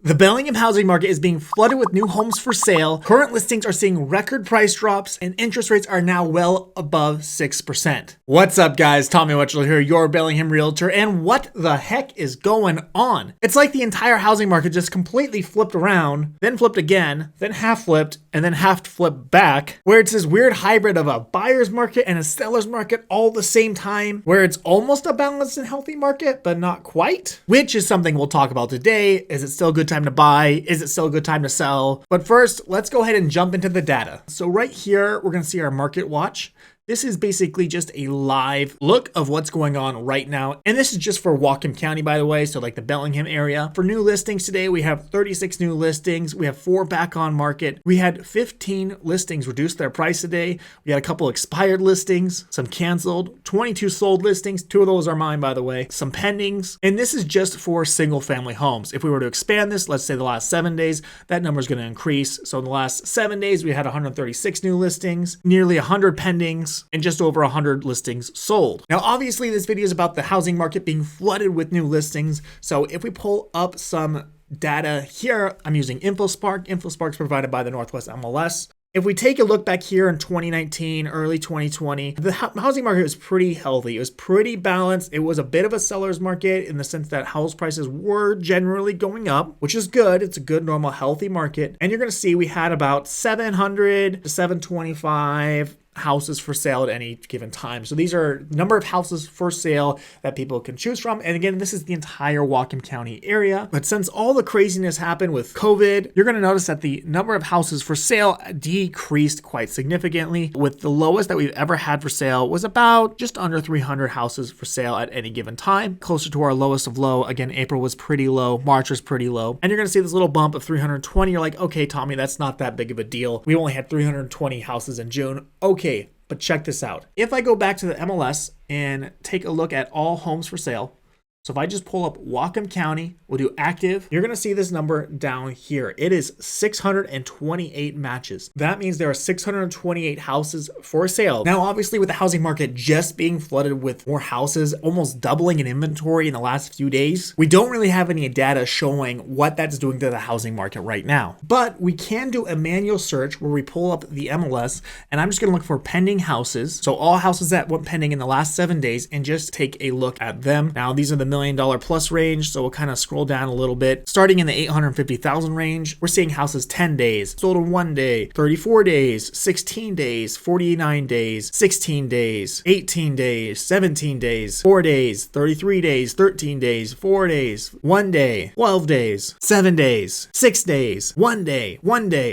The Bellingham housing market is being flooded with new homes for sale. Current listings are seeing record price drops and interest rates are now well above 6%. What's up guys, Tommy Mutchler here, your Bellingham Realtor, and what the heck is going on? It's like the entire housing market just completely flipped around, then flipped again, then half flipped, and then half flipped back, where it's this weird hybrid of a buyer's market and a seller's market all at the same time, where it's almost a balanced and healthy market, but not quite, which is something we'll talk about today. Is it still a good time to buy? Is it still a good time to sell? But first, let's go ahead and jump into the data. So right here, we're gonna see our market watch. This is basically just a live look of what's going on right now. And this is just for Whatcom County, by the way, so like the Bellingham area. For new listings today, we have 36 new listings. We have 4 back on market. We had 15 listings reduce their price today. We had a couple expired listings, some canceled, 22 sold listings. 2 of those are mine, by the way, some pendings. And this is just for single family homes. If we were to expand this, let's say the last 7 days, that number is going to increase. So in the last 7 days, we had 136 new listings, nearly 100 pendings, and just over 100 listings sold. Now, obviously, this video is about the housing market being flooded with new listings. So if we pull up some data here, I'm using InfoSpark. InfoSpark is provided by the Northwest MLS. If we take a look back here in 2019, early 2020, the housing market was pretty healthy. It was pretty balanced. It was a bit of a seller's market in the sense that house prices were generally going up, which is good. It's a good, normal, healthy market. And you're going to see we had about 700 to 725 houses for sale at any given time. So these are number of houses for sale that people can choose from. And again, this is the entire Whatcom County area. But since all the craziness happened with COVID, you're going to notice that the number of houses for sale decreased quite significantly, with the lowest that we've ever had for sale was about just under 300 houses for sale at any given time, closer to our lowest of low. Again, April was pretty low, March was pretty low. And you're going to see this little bump of 320. You're like, okay, Tommy, that's not that big of a deal. We only had 320 houses in June. Okay. But check this out. If I go back to the MLS and take a look at all homes for sale, so if I just pull up Whatcom County, we'll do active, you're going to see this number down here. It is 628 matches. That means there are 628 houses for sale. Now, obviously, with the housing market just being flooded with more houses, almost doubling in inventory in the last few days, we don't really have any data showing what that's doing to the housing market right now. But we can do a manual search where we pull up the MLS, and I'm just going to look for pending houses. So all houses that went pending in the last 7 days, and just take a look at them. Now, these are the $1 million plus range, so we'll kind of scroll down a little bit. Starting in the 850,000 range, we're seeing houses 10 days, sold in 1 day, 34 days, 16 days, 49 days, 16 days, 18 days, 17 days, 4 days, 33 days, 13 days, 4 days, 1 day, 12 days, 7 days, 6 days, 1 day,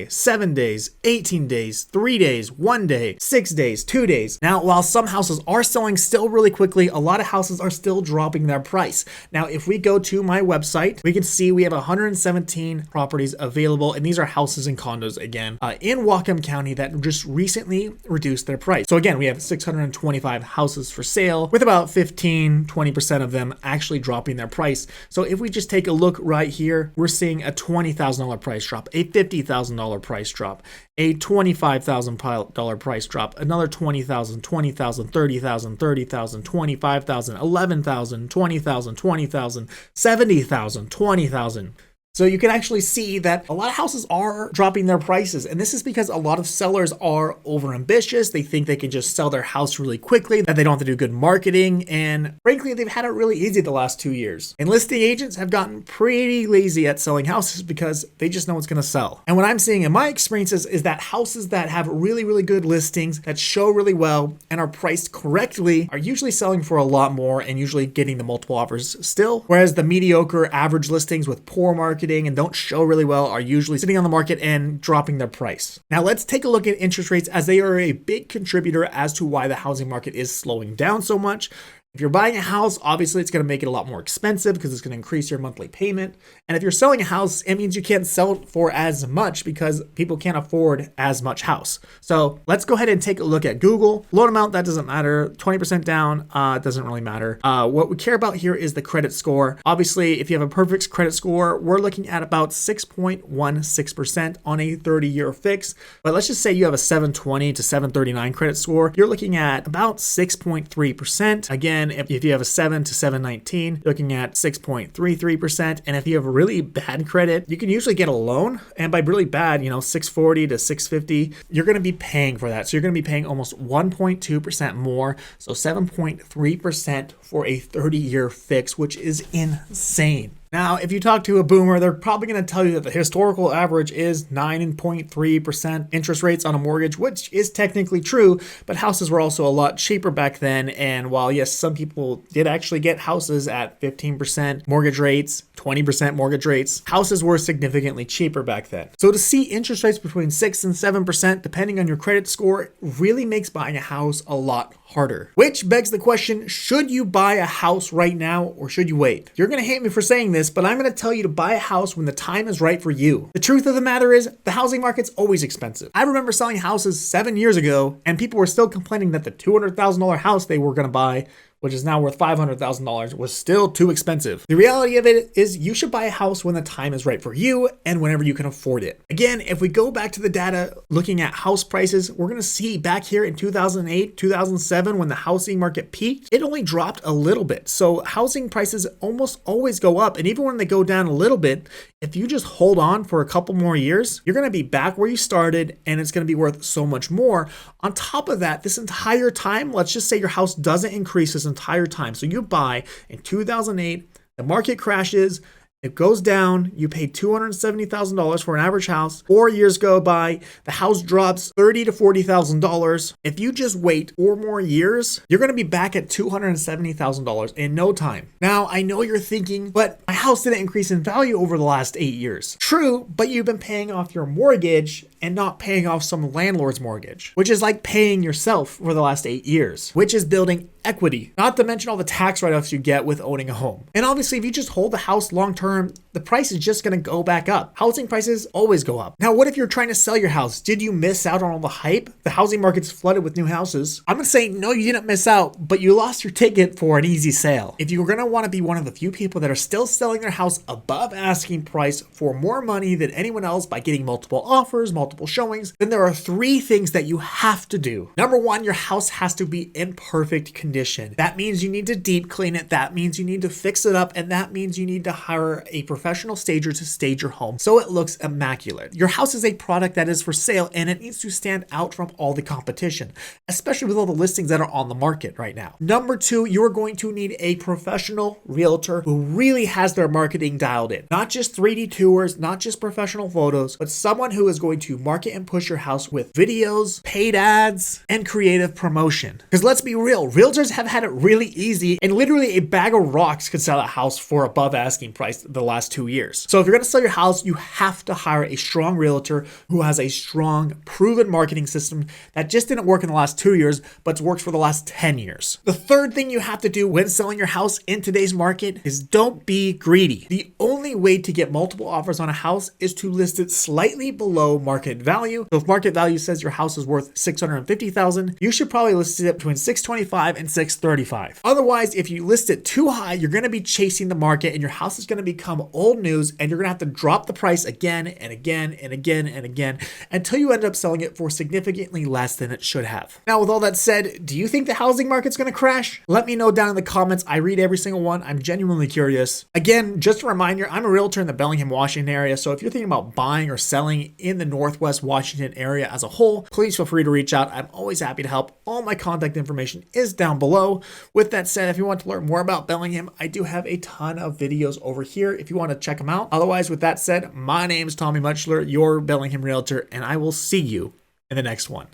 7 days, 18 days, 3 days, 1 day, 6 days, 2 days. Now, while some houses are selling still really quickly, a lot of houses are still dropping their price. Now, if we go to my website, we can see we have 117 properties available, and these are houses and condos again in Whatcom County that just recently reduced their price. So again, we have 625 houses for sale, with about 15-20% of them actually dropping their price. So if we just take a look right here, we're seeing a $20,000 price drop, a $50,000 price drop, a $25,000 price drop, another $20,000, $20,000, $30,000, $30,000, $25,000, $11,000, $20,000, $20,000, $70,000, $20,000. So you can actually see that a lot of houses are dropping their prices. And this is because a lot of sellers are overambitious. They think they can just sell their house really quickly, that they don't have to do good marketing. And frankly, they've had it really easy the last 2 years. And listing agents have gotten pretty lazy at selling houses because they just know what's going to sell. And what I'm seeing in my experiences is that houses that have really, really good listings, that show really well and are priced correctly, are usually selling for a lot more and usually getting the multiple offers still. Whereas the mediocre average listings with poor marketing and don't show really well are usually sitting on the market and dropping their price. Now let's take a look at interest rates, as they are a big contributor as to why the housing market is slowing down so much. If you're buying a house, obviously it's going to make it a lot more expensive because it's going to increase your monthly payment. And if you're selling a house, it means you can't sell it for as much because people can't afford as much house. So let's go ahead and take a look at Google. Loan amount, that doesn't matter. 20% down, doesn't really matter. What we care about here is the credit score. Obviously, if you have a perfect credit score, we're looking at about 6.16% on a 30-year fix. But let's just say you have a 720 to 739 credit score. You're looking at about 6.3%. Again, Again, if you have a 7 to 719, you're looking at 6.33%. And if you have really bad credit, you can usually get a loan. And by really bad, 640 to 650, you're going to be paying for that. So you're going to be paying almost 1.2% more. So 7.3% for a 30-year fix, which is insane. Now, if you talk to a boomer, they're probably going to tell you that the historical average is 9.3% interest rates on a mortgage, which is technically true, but houses were also a lot cheaper back then. And while, yes, some people did actually get houses at 15% mortgage rates, 20% mortgage rates, houses were significantly cheaper back then. So to see interest rates between 6 and 7%, depending on your credit score, really makes buying a house a lot harder. Which begs the question, should you buy a house right now or should you wait? You're going to hate me for saying this, but I'm going to tell you to buy a house when the time is right for you. The truth of the matter is, the housing market's always expensive. I remember selling houses 7 years ago, and people were still complaining that the $200,000 house they were going to buy, which is now worth $500,000, was still too expensive. The reality of it is you should buy a house when the time is right for you and whenever you can afford it. Again, if we go back to the data looking at house prices, we're going to see back here in 2008, 2007, when the housing market peaked, it only dropped a little bit. So housing prices almost always go up. And even when they go down a little bit, if you just hold on for a couple more years, you're going to be back where you started and it's going to be worth so much more. On top of that, this entire time, let's just say your house doesn't increase this entire time. So you buy in 2008, the market crashes, it goes down, you pay $270,000 for an average house. 4 years go by, the house drops $30,000 to $40,000. If you just wait 4 more years, you're going to be back at $270,000 in no time. Now, I know you're thinking, but my house didn't increase in value over the last 8 years. True, but you've been paying off your mortgage and not paying off some landlord's mortgage, which is like paying yourself for the last 8 years, which is building equity, not to mention all the tax write-offs you get with owning a home. And obviously, if you just hold the house long-term, the price is just going to go back up. Housing prices always go up. Now, what if you're trying to sell your house? Did you miss out on all the hype? The housing market's flooded with new houses. I'm going to say, no, you didn't miss out, but you lost your ticket for an easy sale. If you're going to want to be one of the few people that are still selling their house above asking price for more money than anyone else by getting multiple offers, multiple showings, then there are 3 things that you have to do. Number 1, your house has to be in perfect condition. That means you need to deep clean it. That means you need to fix it up. And that means you need to hire a professional stager to stage your home so it looks immaculate. Your house is a product that is for sale and it needs to stand out from all the competition, especially with all the listings that are on the market right now. Number 2, you are going to need a professional realtor who really has their marketing dialed in. Not just 3D tours, not just professional photos, but someone who is going to market and push your house with videos, paid ads, and creative promotion. Because let's be real, realtors have had it really easy, and literally a bag of rocks could sell a house for above asking price the last 2 years. So if you're going to sell your house, you have to hire a strong realtor who has a strong, proven marketing system that just didn't work in the last 2 years, but works for the last 10 years. The third thing you have to do when selling your house in today's market is don't be greedy. The only way to get multiple offers on a house is to list it slightly below market value. So if market value says your house is worth $650,000, you should probably list it between $625,000 and $635,000. Otherwise, if you list it too high, you're going to be chasing the market and your house is going to become old news and you're going to have to drop the price again and again and again and again until you end up selling it for significantly less than it should have. Now, with all that said, do you think the housing market's going to crash? Let me know down in the comments. I read every single one. I'm genuinely curious. Again, just a reminder, I'm a realtor in the Bellingham, Washington area. So if you're thinking about buying or selling in the Northwest Washington area as a whole, please feel free to reach out. I'm always happy to help. All my contact information is down below. With that said, if you want to learn more about Bellingham, I do have a ton of videos over here if you want to check them out. Otherwise, with that said, my name is Tommy Mutchler, your Bellingham Realtor, and I will see you in the next one.